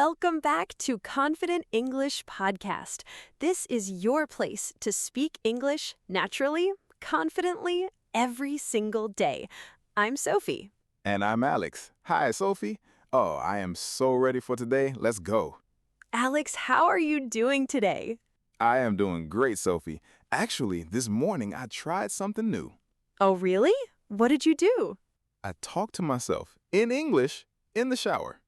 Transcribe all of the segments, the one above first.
Welcome back to Confident English Podcast. This is your place to speak English naturally, confidently, every single day. I'm Sophie. And I'm Alex. Hi, Sophie. Oh, I am so ready for today. Let's go. Alex, how are you doing today? I am doing great, Sophie. Actually, this morning I tried something new. Oh, really? What did you do? I talked to myself in English in the shower.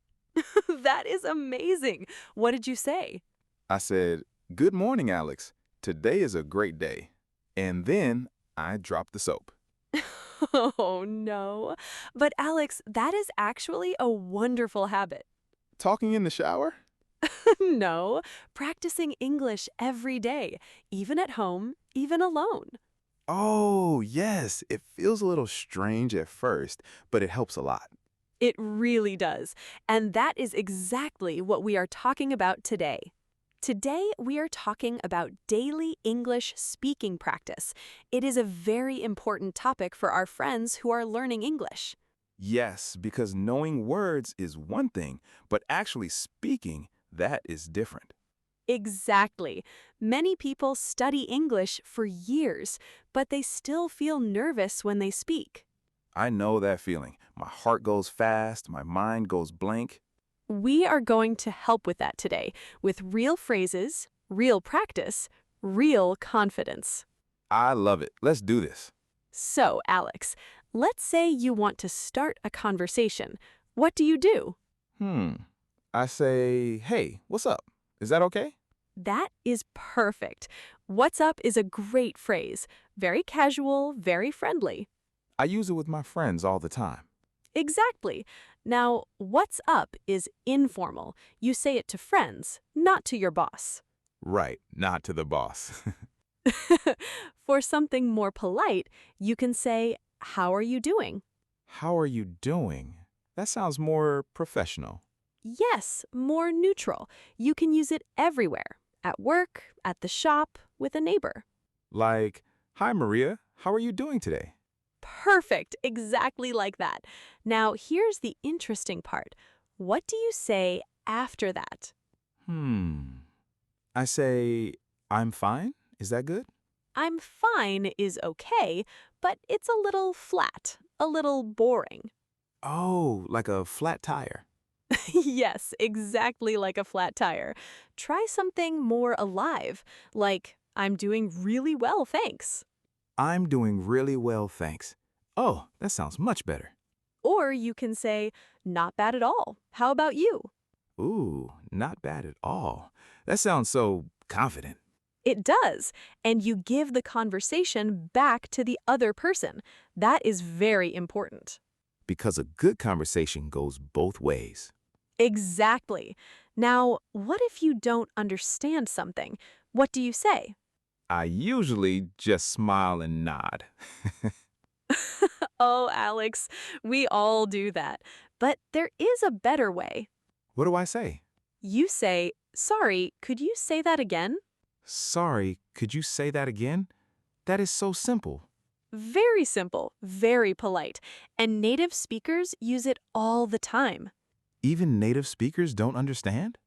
That is amazing. What did you say? I said, "Good morning, Alex. Today is a great day." And then I dropped the soap. Oh, no. But Alex, that is actually a wonderful habit. Talking in the shower? No, practicing English every day, even at home, even alone. Oh, yes. It feels a little strange at first, but it helps a lot. It really does. And that is exactly what we are talking about today. Today, we are talking about daily English speaking practice. It is a very important topic for our friends who are learning English. Yes, because knowing words is one thing, but actually speaking, that is different. Exactly. Many people study English for years, but they still feel nervous when they speak. I know that feeling. My heart goes fast, my mind goes blank. We are going to help with that today, with real phrases, real practice, real confidence. I love it. Let's do this. So, Alex, let's say you want to start a conversation. What do you do? I say, "Hey, what's up?" Is that okay? That is perfect. What's up is a great phrase. Very casual, very friendly. I use it with my friends all the time. Exactly. Now, what's up is informal. You say it to friends, not to your boss. Right, not to the boss. For something more polite, you can say, "How are you doing?" How are you doing? That sounds more professional. Yes, more neutral. You can use it everywhere. At work, at the shop, with a neighbor. Like, "Hi, Maria. How are you doing today?" Perfect, exactly like that. Now, here's the interesting part. What do you say after that? I say, "I'm fine." Is that good? I'm fine is okay, but it's a little flat, a little boring. Oh, like a flat tire. Yes, exactly like a flat tire. Try something more alive, like, "I'm doing really well, thanks." I'm doing really well, thanks. Oh, that sounds much better. Or you can say, "Not bad at all. How about you?" Ooh, not bad at all. That sounds so confident. It does, and you give the conversation back to the other person. That is very important. Because a good conversation goes both ways. Exactly. Now, what if you don't understand something? What do you say? I usually just smile and nod. Oh, Alex, we all do that. But there is a better way. What do I say? You say, "Sorry, could you say that again?" Sorry, could you say that again? That is so simple. Very simple, very polite, and native speakers use it all the time. Even native speakers don't understand?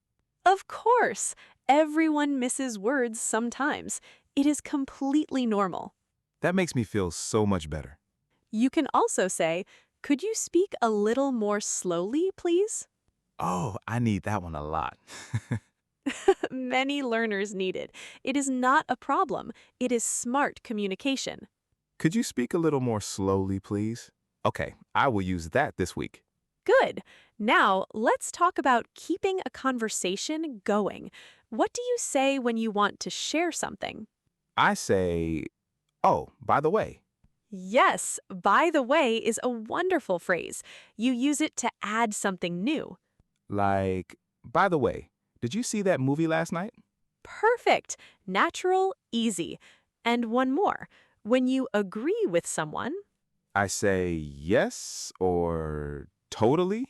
Of course, everyone misses words sometimes. It is completely normal. That makes me feel so much better. You can also say, "Could you speak a little more slowly, please?" Oh, I need that one a lot. Many learners need it. It is not a problem. It is smart communication. Could you speak a little more slowly, please? Okay, I will use that this week. Good. Now, let's talk about keeping a conversation going. What do you say when you want to share something? I say, "Oh, by the way." Yes, "by the way" is a wonderful phrase. You use it to add something new. Like, "By the way, did you see that movie last night?" Perfect. Natural, easy. And one more. When you agree with someone, I say yes or totally.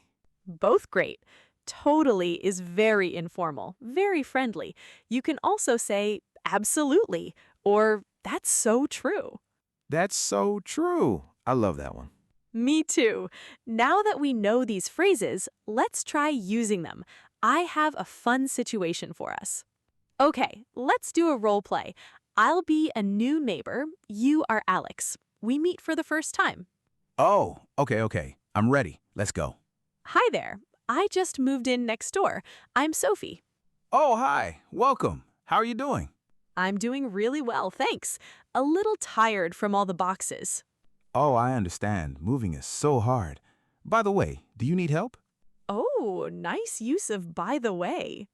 both great. Totally is very informal, very friendly. You can also say absolutely or that's so true. That's so true. I love that one. Me too. Now that we know these phrases, let's try using them. I have a fun situation for us. Okay, let's do a role play. I'll be a new neighbor. You are Alex. We meet for the first time. Oh, okay. I'm ready. Let's go. Hi there. I just moved in next door. I'm Sophie. Oh, hi. Welcome. How are you doing? I'm doing really well, thanks. A little tired from all the boxes. Oh, I understand. Moving is so hard. By the way, do you need help? Oh, nice use of by the way.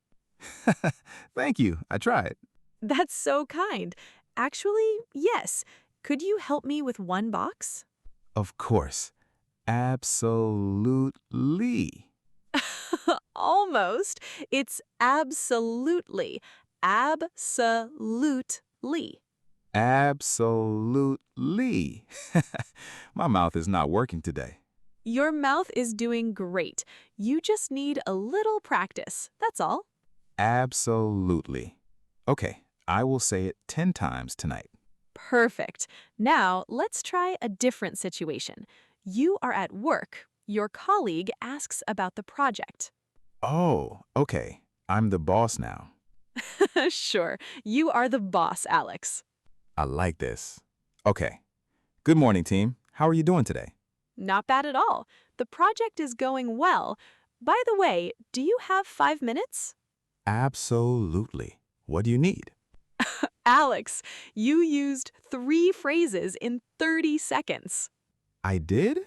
Thank you. I tried. That's so kind. Actually, yes. Could you help me with one box? Of course. Absolutely. Almost. It's absolutely. Absolutely. Absolutely. My mouth is not working today. Your mouth is doing great. You just need a little practice. That's all. Absolutely. Okay, I will say it 10 times tonight. Perfect. Now, let's try a different situation. You are at work. Your colleague asks about the project. Oh, okay. I'm the boss now. Sure, you are the boss, Alex. I like this. Okay. Good morning, team. How are you doing today? Not bad at all. The project is going well. By the way, do you have 5 minutes? Absolutely. What do you need? Alex, you used 3 phrases in 30 seconds. I did?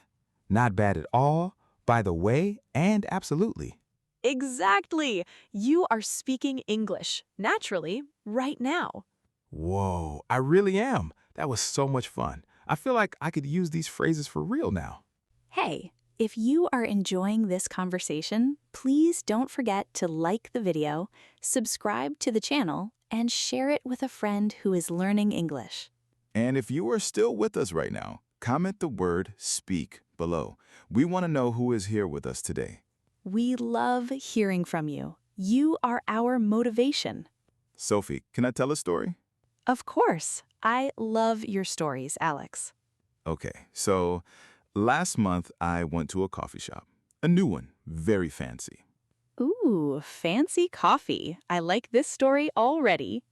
Not bad at all. By the way, and absolutely. Exactly. You are speaking English, naturally, right now. Whoa, I really am. That was so much fun. I feel like I could use these phrases for real now. Hey, if you are enjoying this conversation, please don't forget to like the video, subscribe to the channel, and share it with a friend who is learning English. And if you are still with us right now, comment the word speak below. We want to know who is here with us today. We love hearing from you. You are our motivation. Sophie, can I tell a story? Of course, I love your stories, Alex. Okay, so last month I went to a coffee shop. A new one, very fancy. Ooh, fancy coffee. I like this story already.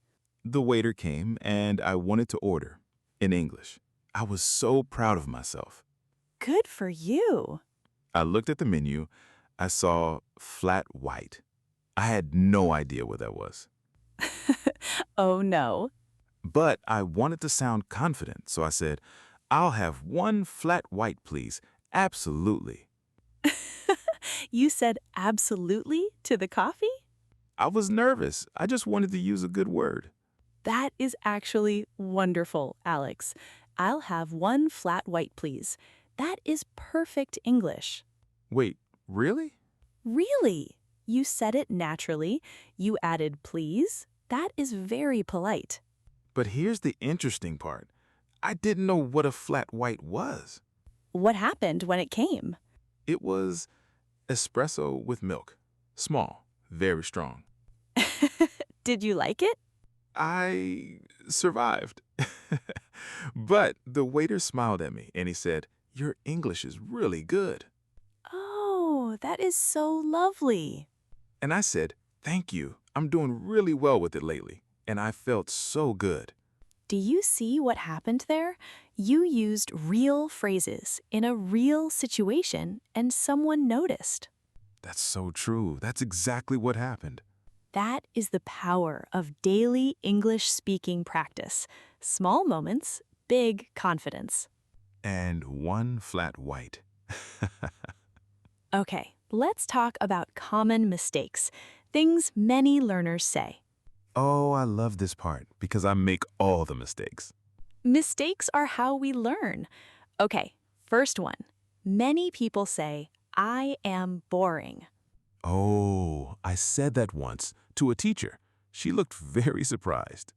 The waiter came and I wanted to order in English. I was so proud of myself. Good for you. I looked at the menu. I saw flat white. I had no idea what that was. Oh no. But I wanted to sound confident, so I said, "I'll have one flat white, please. Absolutely." You said absolutely to the coffee? I was nervous. I just wanted to use a good word. That is actually wonderful, Alex. I'll have one flat white, please. That is perfect English. Wait, really? Really? You said it naturally. You added please. That is very polite. But here's the interesting part. I didn't know what a flat white was. What happened when it came? It was espresso with milk. Small, very strong. Did you like it? I survived. But the waiter smiled at me and he said, "Your English is really good." Oh, that is so lovely. And I said, "Thank you. I'm doing really well with it lately." And I felt so good. Do you see what happened there? You used real phrases in a real situation and someone noticed. That's so true. That's exactly what happened. That is the power of daily English speaking practice. Small moments, big confidence. And one flat white. Okay, let's talk about common mistakes, things many learners say. Oh, I love this part because I make all the mistakes. Mistakes are how we learn. Okay, first one. Many people say, I am boring. Oh, I said that once to a teacher. She looked very surprised.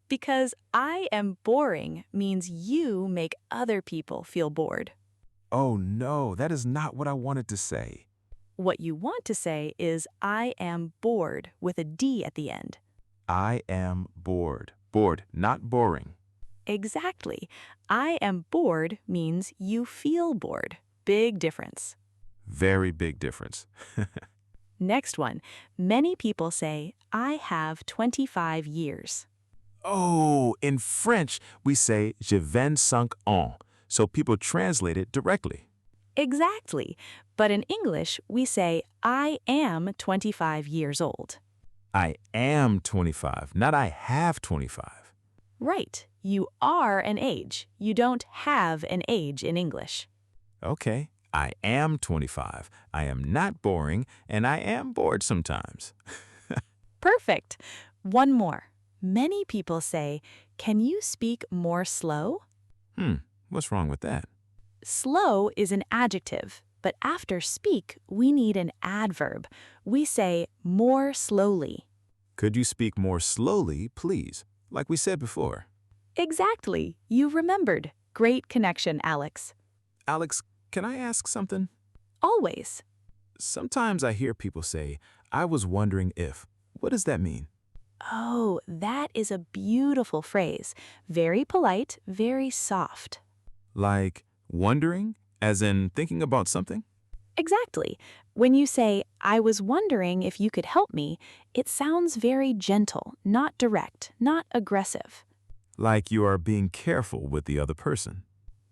Because I am boring means you make other people feel bored. Oh no, that is not what I wanted to say. What you want to say is I am bored with a D at the end. I am bored. Bored, not boring. Exactly. I am bored means you feel bored. Big difference. Very big difference. Next one. Many people say, I have 25 years. Oh, in French, we say je 25 ans, so people translate it directly. Exactly. But in English, we say, I am 25 years old. I am 25, not I have 25. Right. You are an age. You don't have an age in English. Okay, I am 25. I am not boring, and I am bored sometimes. Perfect. One more. Many people say, can you speak more slow? What's wrong with that? Slow is an adjective, but after speak, we need an adverb. We say more slowly. Could you speak more slowly, please? Like we said before. Exactly. You remembered. Great connection, Alex. Alex, can I ask something? Always. Sometimes I hear people say, I was wondering if. What does that mean? Oh, that is a beautiful phrase. Very polite, very soft. Like wondering, as in thinking about something? Exactly. When you say, I was wondering if you could help me, it sounds very gentle, not direct, not aggressive. Like you are being careful with the other person.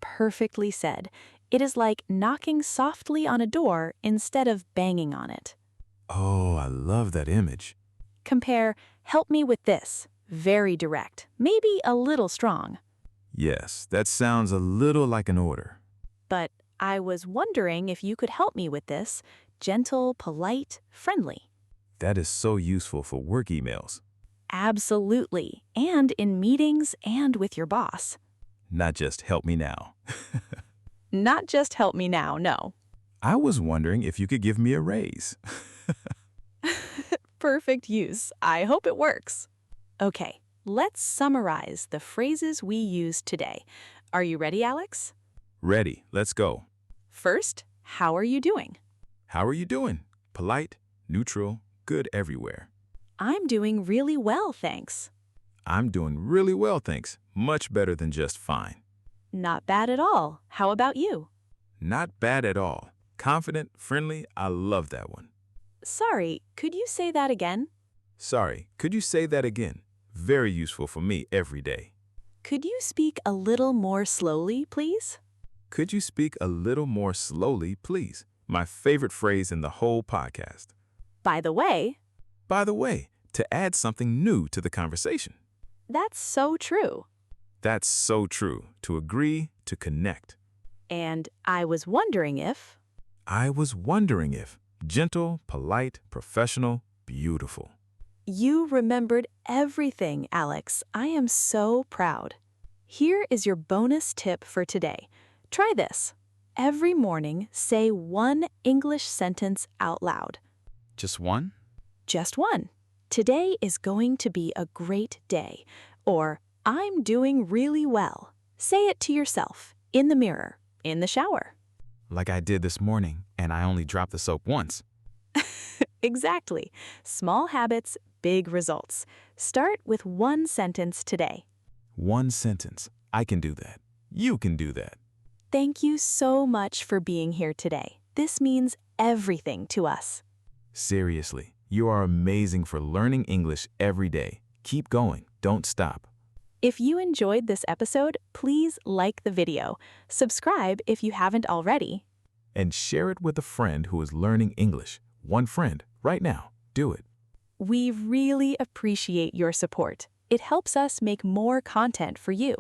Perfectly said. It is like knocking softly on a door instead of banging on it. Oh, I love that image. Compare, help me with this. Very direct, maybe a little strong. Yes, that sounds a little like an order. But I was wondering if you could help me with this. Gentle, polite, friendly. That is so useful for work emails. Absolutely. And in meetings and with your boss. Not just help me now. Not just help me now, no. I was wondering if you could give me a raise. Perfect use. I hope it works. Okay, let's summarize the phrases we used today. Are you ready, Alex? Ready, let's go. First, how are you doing? How are you doing? Polite, neutral, good everywhere. I'm doing really well, thanks. I'm doing really well, thanks. Much better than just fine. Not bad at all. How about you? Not bad at all. Confident, friendly, I love that one. Sorry, could you say that again? Sorry, could you say that again? Very useful for me every day. Could you speak a little more slowly, please? Could you speak a little more slowly, please? My favorite phrase in the whole podcast. By the way, to add something new to the conversation. that's so true. That's so true. To agree, to connect. And I was wondering if... I was wondering if. Gentle, polite, professional, beautiful. You remembered everything, Alex. I am so proud. Here is your bonus tip for today. Try this. Every morning, say one English sentence out loud. Just one? Just one. Today is going to be a great day. Or, I'm doing really well. Say it to yourself, in the mirror, in the shower. Like I did this morning, and I only dropped the soap once. Exactly. Small habits, big results. Start with one sentence today. One sentence. I can do that. You can do that. Thank you so much for being here today. This means everything to us. Seriously, you are amazing for learning English every day. Keep going. Don't stop. If you enjoyed this episode, please like the video. Subscribe if you haven't already. And share it with a friend who is learning English. One friend, right now. Do it. We really appreciate your support. It helps us make more content for you.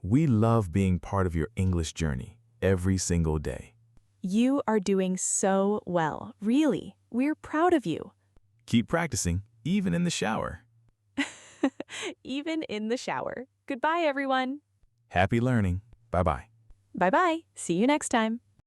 We love being part of your English journey every single day. You are doing so well, really. We're proud of you. Keep practicing, even in the shower. Even in the shower. Goodbye, everyone. Happy learning. Bye-bye. Bye-bye. See you next time.